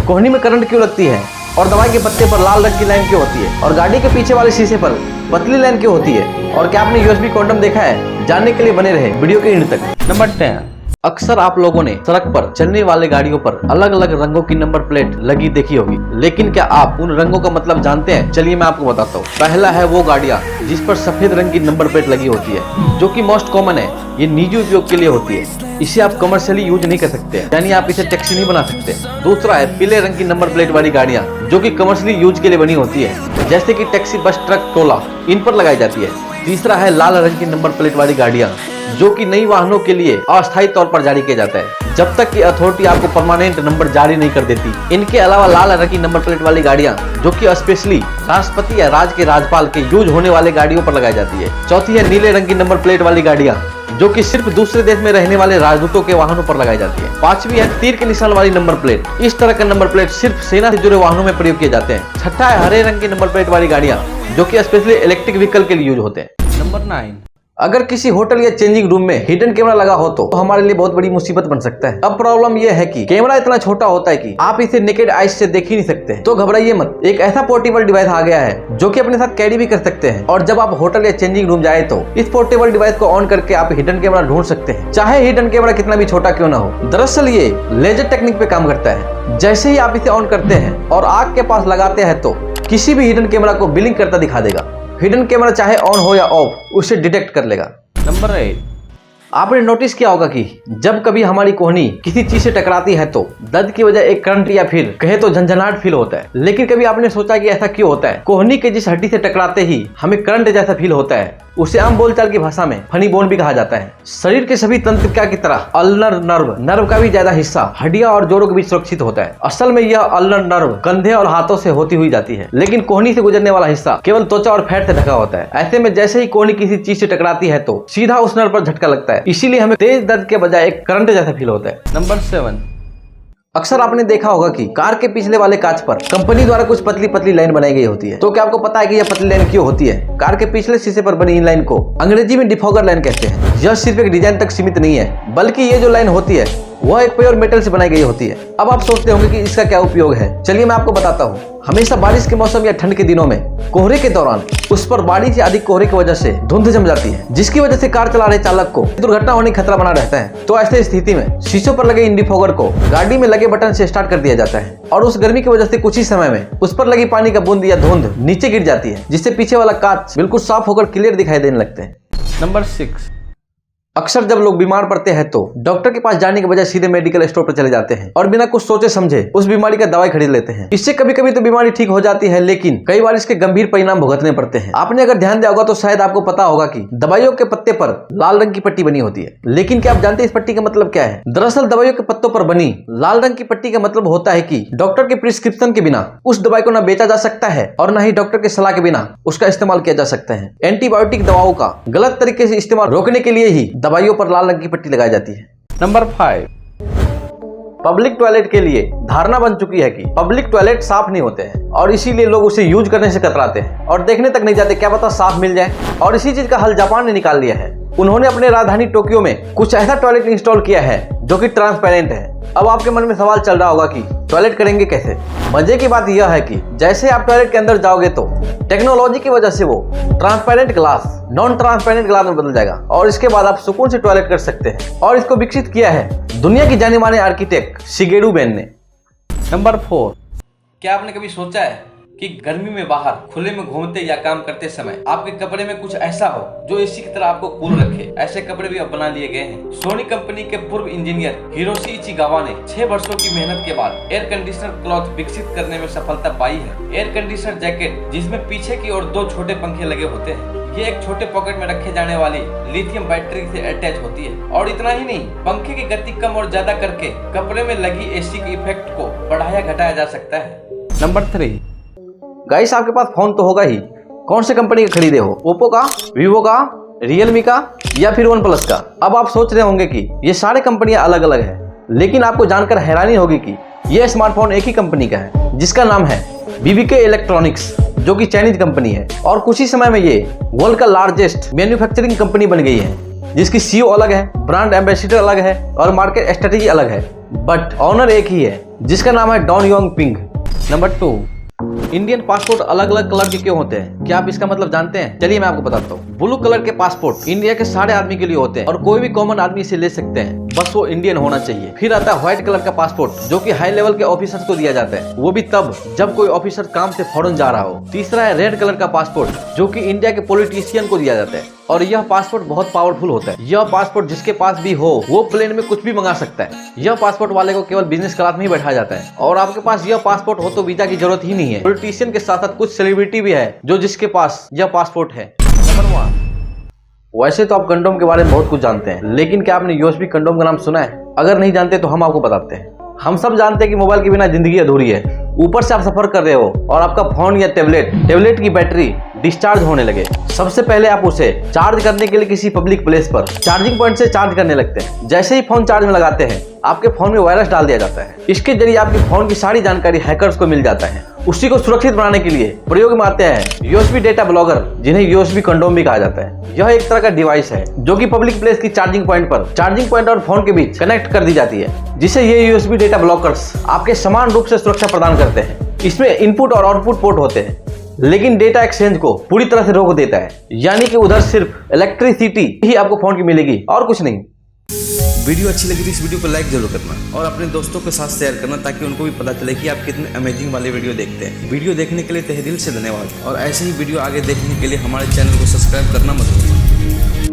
कोहनी में करंट क्यों लगती है और दवाई के पत्ते पर लाल रंग की लाइन क्यों होती है और गाड़ी के पीछे वाले शीशे पर पतली लाइन क्यों होती है और क्या आपने यूएसबी कॉन्डम देखा है? जानने के लिए बने रहे वीडियो के एंड तक। नंबर 10, अक्सर आप लोगों ने सड़क पर चलने वाले गाड़ियों पर अलग अलग रंगों की नंबर प्लेट लगी देखी होगी, लेकिन क्या आप उन रंगों का मतलब जानते हैं? चलिए मैं आपको बताता हूँ। पहला है वो गाड़ियाँ जिस पर सफेद रंग की नंबर प्लेट लगी होती है, जो कि मोस्ट कॉमन है। ये निजी उपयोग के लिए होती है, इसे आप कमर्शियली यूज नहीं कर सकते, यानी आप इसे टैक्सी नहीं बना सकते। दूसरा है पीले रंग की नंबर प्लेट वाली गाड़ियाँ, जो कि कमर्शियली यूज के लिए बनी होती है, जैसे कि टैक्सी, बस, ट्रक, टोला, इन पर लगाई जाती है। तीसरा है लाल रंग की नंबर प्लेट वाली गाड़ियाँ, जो कि नई वाहनों के लिए अस्थायी तौर पर जारी किया जाता है, जब तक कि अथॉरिटी आपको परमानेंट नंबर जारी नहीं कर देती। इनके अलावा लाल रंग की नंबर प्लेट वाली गाड़ियां, जो कि स्पेशली राष्ट्रपति या राज्य के राज्यपाल के यूज होने वाले गाड़ियों पर लगाई जाती है। चौथी है नीले रंग की नंबर प्लेट वाली गाड़ियां, जो कि सिर्फ दूसरे देश में रहने वाले राजदूतों के वाहनों पर लगाई जाती है। पांचवी है तीर के निशान वाली नंबर प्लेट। इस तरह का नंबर प्लेट सिर्फ सेना से जुड़े वाहनों में प्रयोग किए जाते हैं। छठा है हरे रंग की नंबर प्लेट वाली गाड़ियां, जो कि स्पेशली इलेक्ट्रिक व्हीकल के लिए यूज होते हैं। नंबर 9, अगर किसी होटल या चेंजिंग रूम में हिडन कैमरा लगा हो तो हमारे लिए बहुत बड़ी मुसीबत बन सकता है। अब प्रॉब्लम यह है कि कैमरा इतना छोटा होता है कि आप इसे नेकेड आइज से देख ही नहीं सकते, तो घबराइए मत। एक ऐसा पोर्टेबल डिवाइस आ गया है जो कि अपने साथ कैरी भी कर सकते हैं, और जब आप होटल या चेंजिंग रूम जाए तो इस पोर्टेबल डिवाइस को ऑन करके आप हिडन कैमरा ढूंढ सकते हैं, चाहे हिडन कैमरा कितना भी छोटा क्यों ना हो। दरअसल ये लेजर टेक्निक पे काम करता है। जैसे ही आप इसे ऑन करते हैं और आग के पास लगाते हैं तो किसी भी हिडन कैमरा को ब्लिंक करता दिखा देगा। हिडन कैमरा चाहे ऑन हो या ऑफ, उसे डिटेक्ट कर लेगा। नंबर 8, आपने नोटिस किया होगा कि जब कभी हमारी कोहनी किसी चीज से टकराती है तो दर्द की वजह एक करंट या फिर कहे तो झंझनाहट फील होता है। लेकिन कभी आपने सोचा कि ऐसा क्यों होता है? कोहनी के जिस हड्डी से टकराते ही हमें करंट जैसा फील होता है, उसे आम बोलचाल की भाषा में फनी बोन भी कहा जाता है। शरीर के सभी तंत्रिका की तरह अल्नर नर्व का भी ज्यादा हिस्सा हड्डियां और जोड़ों के बीच सुरक्षित होता है। असल में यह अल्नर नर्व कंधे और हाथों से होती हुई जाती है, लेकिन कोहनी से गुजरने वाला हिस्सा केवल त्वचा और फैट से ढका होता है। ऐसे में जैसे ही कोहनी किसी चीज से टकराती है तो सीधा उस नर्व पर झटका लगता है, इसीलिए हमें तेज दर्द के बजाय एक करंट जैसा फील होता है। नंबर 7, अक्सर आपने देखा होगा कि कार के पिछले वाले कांच पर कंपनी द्वारा कुछ पतली पतली लाइन बनाई गई होती है। तो क्या आपको पता है कि यह पतली लाइन क्यों होती है? कार के पिछले शीशे पर बनी इन लाइन को अंग्रेजी में डिफॉगर लाइन कहते हैं। यह सिर्फ एक डिजाइन तक सीमित नहीं है, बल्कि ये जो लाइन होती है वह एक प्योर मेटल से बनाई गई होती है। अब आप सोचते होंगे कि इसका क्या उपयोग है। चलिए मैं आपको बताता हूँ। हमेशा बारिश के मौसम या ठंड के दिनों में कोहरे के दौरान उस पर बारिश से अधिक कोहरे की वजह से धुंध जम जाती है, जिसकी वजह से कार चला रहे चालक को दुर्घटना होने का खतरा बना रहता है। तो ऐसी स्थिति में शीशों पर लगे इन डिफॉगर को गाड़ी में लगे बटन से स्टार्ट कर दिया जाता है, और उस गर्मी की वजह से कुछ ही समय में उस पर लगी पानी का बूंद या धुंध नीचे गिर जाती है, जिससे पीछे वाला कांच बिल्कुल साफ होकर क्लियर दिखाई देने लगते हैं। नंबर 6, अक्सर जब लोग बीमार पड़ते हैं तो डॉक्टर के पास जाने के बजाय सीधे मेडिकल स्टोर पर चले जाते हैं और बिना कुछ सोचे समझे उस बीमारी का दवाई खरीद लेते हैं। इससे कभी कभी तो बीमारी ठीक हो जाती है, लेकिन कई बार इसके गंभीर परिणाम भुगतने पड़ते हैं। आपने अगर ध्यान दिया होगा तो शायद आपको पता होगा कि दवाइयों के पत्ते पर लाल रंग की पट्टी बनी होती है, लेकिन क्या आप जानते हैं इस पट्टी का मतलब क्या है? दरअसल दवाइयों के पत्तों पर बनी लाल रंग की पट्टी का मतलब होता है कि डॉक्टर के प्रिस्क्रिप्शन के बिना उस दवाई को न बेचा जा सकता है और न ही डॉक्टर के सलाह के बिना उसका इस्तेमाल किया जा सकता है। एंटीबायोटिक दवाओं का गलत तरीके से इस्तेमाल रोकने के लिए ही दवाइयों पर लाल रंग की पट्टी लगाई जाती है। नंबर 5, पब्लिक टॉयलेट के लिए धारणा बन चुकी है कि पब्लिक टॉयलेट साफ नहीं होते हैं और इसीलिए लोग उसे यूज करने से कतराते हैं और देखने तक नहीं जाते, क्या पता साफ मिल जाए। और इसी चीज का हल जापान ने निकाल लिया है। उन्होंने अपने राजधानी टोक्यो में कुछ ऐसा टॉयलेट इंस्टॉल किया है जो कि ट्रांसपेरेंट है। अब आपके मन में सवाल चल रहा होगा कि टॉयलेट करेंगे कैसे? मजे की बात यह है कि जैसे आप टॉयलेट के अंदर जाओगे तो टेक्नोलॉजी की वजह से वो transparent glass non transparent glass में बदल जाएगा और इसके बाद आप सुकून से टॉयलेट कर सकते हैं। और इसको विकसित किया है दुनिया की जाने माने आर्किटेक्ट शिगेरू बेन ने। नंबर 4, क्या आपने कभी सोचा है कि गर्मी में बाहर खुले में घूमते या काम करते समय आपके कपड़े में कुछ ऐसा हो जो एसी की तरह आपको कूल रखे? ऐसे कपड़े भी अब बना लिए गए हैं। सोनी कंपनी के पूर्व इंजीनियर हिरोशी इचिगावा ने 6 वर्षों की मेहनत के बाद एयर कंडीशनर क्लॉथ विकसित करने में सफलता पाई है। एयर कंडीशनर जैकेट जिसमें पीछे की ओर 2 छोटे पंखे लगे होते हैं। ये एक छोटे पॉकेट में रखे जाने वाली लिथियम बैटरी से अटैच होती है, और इतना ही नहीं, पंखे की गति कम और ज्यादा करके कपड़े में लगी एसी के इफेक्ट को बढ़ाया घटाया जा सकता है। नंबर 3, गाइस आपके पास फोन तो होगा ही, कौन से कंपनी का खरीदे हो? ओप्पो का, वीवो का, रियलमी का या फिर वन प्लस का? अब आप सोच रहे होंगे कि ये सारे कंपनियां अलग अलग है, लेकिन आपको जानकर हैरानी होगी कि ये स्मार्टफोन एक ही कंपनी का है, जिसका नाम है बीबीके इलेक्ट्रॉनिक्स, जो कि चाइनीज कंपनी है। और कुछ ही समय में ये वर्ल्ड का लार्जेस्ट मैन्युफैक्चरिंग कंपनी बन गई है, जिसकी सीईओ अलग है, ब्रांड एम्बेसडर अलग है और मार्केट स्ट्रेटेजी अलग है। बट ऑनर एक ही है जिसका नाम है Don Yong Ping. Number 2, Indian passport अलग अलग कलर के क्यों होते हैं? क्या आप इसका मतलब जानते हैं? चलिए मैं आपको बताता हूँ। ब्लू कलर के पासपोर्ट इंडिया के सारे आदमी के लिए होते हैं और कोई भी कॉमन आदमी इसे ले सकते हैं, बस वो इंडियन होना चाहिए। फिर आता है व्हाइट कलर का पासपोर्ट जो कि हाई लेवल के ऑफिसर्स को दिया जाता है, वो भी तब जब कोई ऑफिसर काम से फॉरेन जा रहा हो। तीसरा है रेड कलर का पासपोर्ट जो कि इंडिया के पॉलिटिशियन को दिया जाता है और यह पासपोर्ट बहुत पावरफुल होता है। यह पासपोर्ट जिसके पास भी हो वो प्लेन में कुछ भी मंगा सकता है। यह पासपोर्ट वाले को केवल बिजनेस क्लास में ही बैठाया जाता है और आपके पास यह पासपोर्ट हो तो वीजा की जरूरत ही नहीं है। पॉलिटिशियन के साथ साथ कुछ सेलिब्रिटी भी है जो जिसके पास यह पासपोर्ट है। नंबर 1, वैसे तो आप कंडोम के बारे में बहुत कुछ जानते हैं, लेकिन क्या आपने यूएसबी कंडोम का नाम सुना है? अगर नहीं जानते तो हम आपको बताते हैं। हम सब जानते हैं कि मोबाइल के बिना जिंदगी अधूरी है। ऊपर से आप सफर कर रहे हो और आपका फोन या टेबलेट की बैटरी डिस्चार्ज होने लगे। सबसे पहले आप उसे चार्ज करने के लिए किसी पब्लिक प्लेस पर चार्जिंग पॉइंट से चार्ज करने लगते हैं। जैसे ही फोन चार्ज में लगाते हैं आपके फोन में वायरस डाल दिया जाता है। इसके जरिए आपके फोन की सारी जानकारी हैकर्स को मिल जाता है। उसी को सुरक्षित बनाने के लिए प्रयोग में आते हैं यूएसबी डेटा ब्लॉकर, जिन्हें यूएसबी कंडोम भी कहा जाता है। यह एक तरह का डिवाइस है जो कि पब्लिक प्लेस की चार्जिंग पॉइंट और फोन के बीच कनेक्ट कर दी जाती है, जिसे ये यूएसबी डेटा ब्लॉकर्स आपके समान रूप से सुरक्षा प्रदान करते हैं। इसमें इनपुट और आउटपुट पोर्ट होते हैं, लेकिन डेटा एक्सचेंज को पूरी तरह से रोक देता है, यानी कि उधर सिर्फ इलेक्ट्रिसिटी ही आपको फोन की मिलेगी और कुछ नहीं। वीडियो अच्छी लगी तो इस वीडियो को लाइक जरूर करना और अपने दोस्तों के साथ शेयर करना ताकि उनको भी पता चले कि आप कितने अमेजिंग वाले वीडियो देखते हैं। वीडियो देखने के लिए तहे दिल से धन्यवाद और ऐसे ही वीडियो आगे देखने के लिए हमारे चैनल को सब्सक्राइब करना मत भूलना।